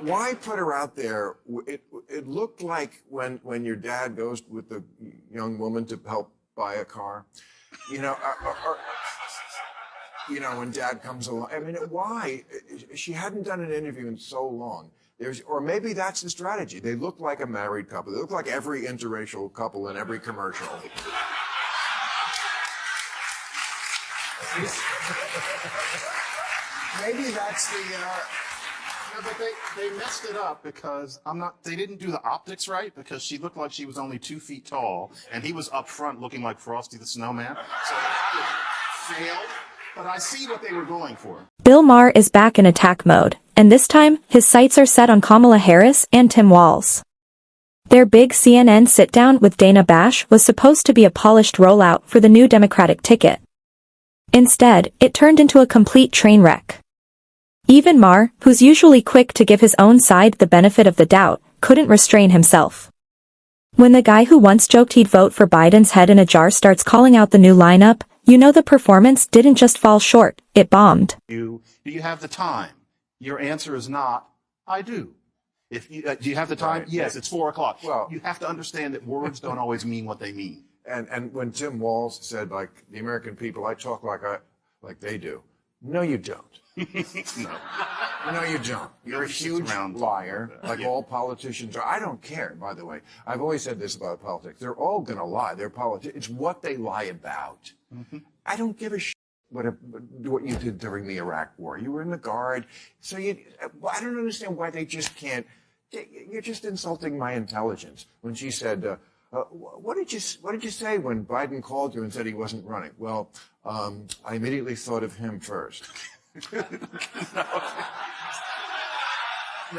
why put her out there? It looked like when your dad goes with the young woman to help buy a car, when dad comes along. I mean, why? She hadn't done an interview in so long. Or maybe that's the strategy. They look like a married couple. They look like every interracial couple in every commercial. Maybe that's the. No, but they messed it up because they didn't do the optics right because she looked like she was only 2 feet tall and he was up front looking like Frosty the Snowman. So it kind of failed. But I see what they were going for. Bill Maher is back in attack mode, and this time, his sights are set on Kamala Harris and Tim Walz. Their big CNN sit-down with Dana Bash was supposed to be a polished rollout for the new Democratic ticket. Instead, it turned into a complete train wreck. Even Maher, who's usually quick to give his own side the benefit of the doubt, couldn't restrain himself. When the guy who once joked he'd vote for Biden's head in a jar starts calling out the new lineup, you know the performance didn't just fall short, it bombed. Do you have the time? Your answer is not, I do. Do you have the time? Right. Yes, it's 4 o'clock. Well, you have to understand that words don't always mean what they mean. And when Tim Walz said, like, the American people, I talk like they do. No, you don't. No. No, you don't. You're a huge liar, like all politicians are. I don't care, by the way. I've always said this about politics. They're all going to lie. They're politics. It's what they lie about. Mm-hmm. I don't give a shit what you did during the Iraq War. You were in the Guard. So I don't understand why they just can't. You're just insulting my intelligence. When she said, what did you say when Biden called you and said he wasn't running? Well, I immediately thought of him first. No,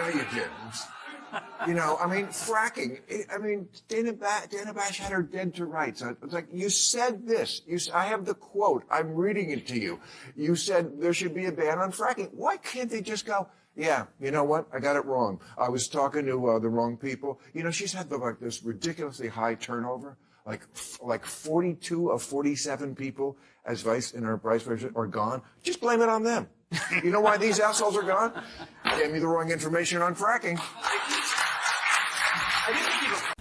you didn't. Fracking. Dana Bash had her dead to rights. It's like, you said this. I have the quote. I'm reading it to you. You said there should be a ban on fracking. Why can't they just go, yeah, you know what? I got it wrong. I was talking to the wrong people. She's had this ridiculously high turnover. Like 42 of 47 people as vice president are gone. Just blame it on them. You know why these assholes are gone? Gave me the wrong information on fracking.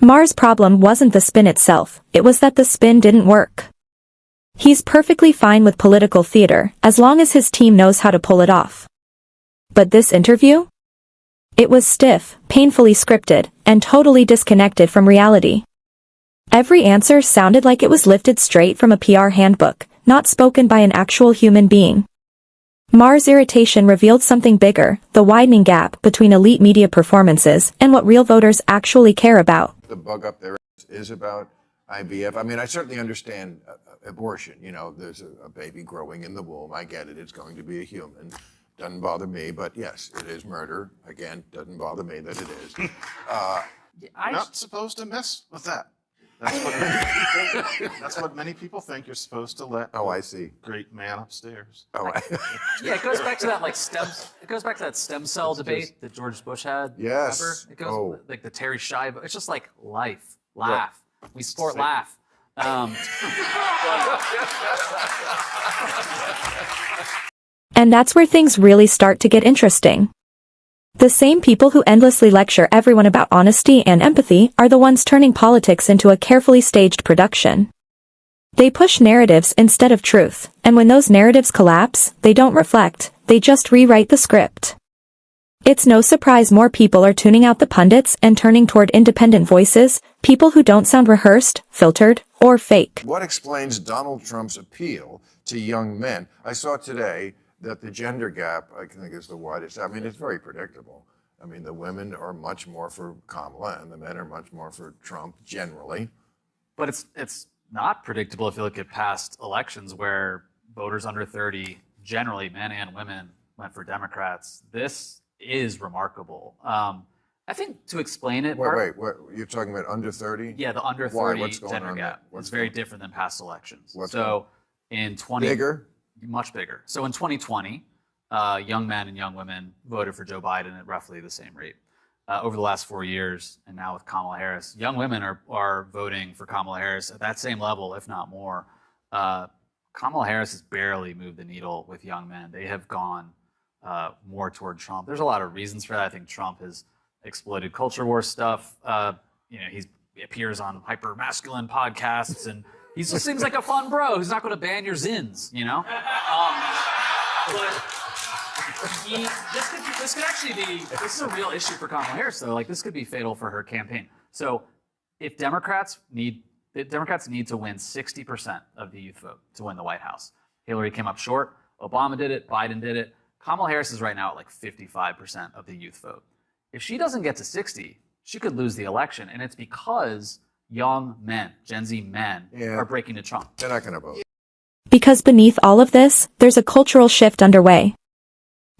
Maher's problem wasn't the spin itself, it was that the spin didn't work. He's perfectly fine with political theater, as long as his team knows how to pull it off. But this interview? It was stiff, painfully scripted, and totally disconnected from reality. Every answer sounded like it was lifted straight from a PR handbook, not spoken by an actual human being. Maher's irritation revealed something bigger, the widening gap between elite media performances and what real voters actually care about. The bug up there is about IVF. I certainly understand abortion. There's a baby growing in the womb. I get it. It's going to be a human. Doesn't bother me, but yes, it is murder. Again, doesn't bother me that it is. You're not supposed to mess with that. That's what many people think. You're supposed to let. Oh, I see. Great man upstairs. Oh, yeah. It goes back to that It goes back to that stem cell debate that George Bush had. Yes. Remember? It goes like the Terry Schiavo. It's just like life, laugh. What? We sport laugh. And that's where things really start to get interesting. The same people who endlessly lecture everyone about honesty and empathy are the ones turning politics into a carefully staged production. They push narratives instead of truth, and when those narratives collapse, they don't reflect, they just rewrite the script. It's no surprise more people are tuning out the pundits and turning toward independent voices, people who don't sound rehearsed, filtered, or fake. What explains Donald Trump's appeal to young men? I saw today that the gender gap, I think, is the widest. It's very predictable. The women are much more for Kamala, and the men are much more for Trump, generally. But it's not predictable if you look at past elections where voters under 30, generally men and women, went for Democrats. This is remarkable. I think to explain it... Wait, you're talking about under 30? Yeah, the under 30 gender gap. It's very different than past elections. In 20... Bigger? Much bigger. So in 2020, young men and young women voted for Joe Biden at roughly the same rate. Over the last 4 years, and now with Kamala Harris, young women are voting for Kamala Harris at that same level, if not more. Kamala Harris has barely moved the needle with young men. They have gone more toward Trump. There's a lot of reasons for that. I think Trump has exploited culture war stuff. He appears on hyper masculine podcasts, and he just seems like a fun bro who's not going to ban your zins, but this could actually be, this is a real issue for Kamala Harris, though. Like, this could be fatal for her campaign. So if Democrats need to win 60% of the youth vote to win the White House. Hillary came up short. Obama did it. Biden did it. Kamala Harris is right now at like 55% of the youth vote. If she doesn't get to 60, she could lose the election. And it's because young men, Gen Z men, are breaking to Trump. They're not going to vote. Because beneath all of this, there's a cultural shift underway.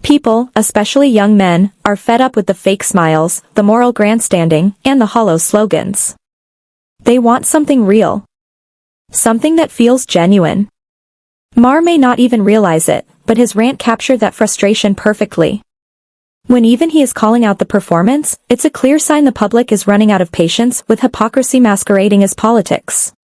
People, especially young men, are fed up with the fake smiles, the moral grandstanding, and the hollow slogans. They want something real. Something that feels genuine. Maher may not even realize it, but his rant captured that frustration perfectly. When even he is calling out the performance, it's a clear sign the public is running out of patience with hypocrisy masquerading as politics.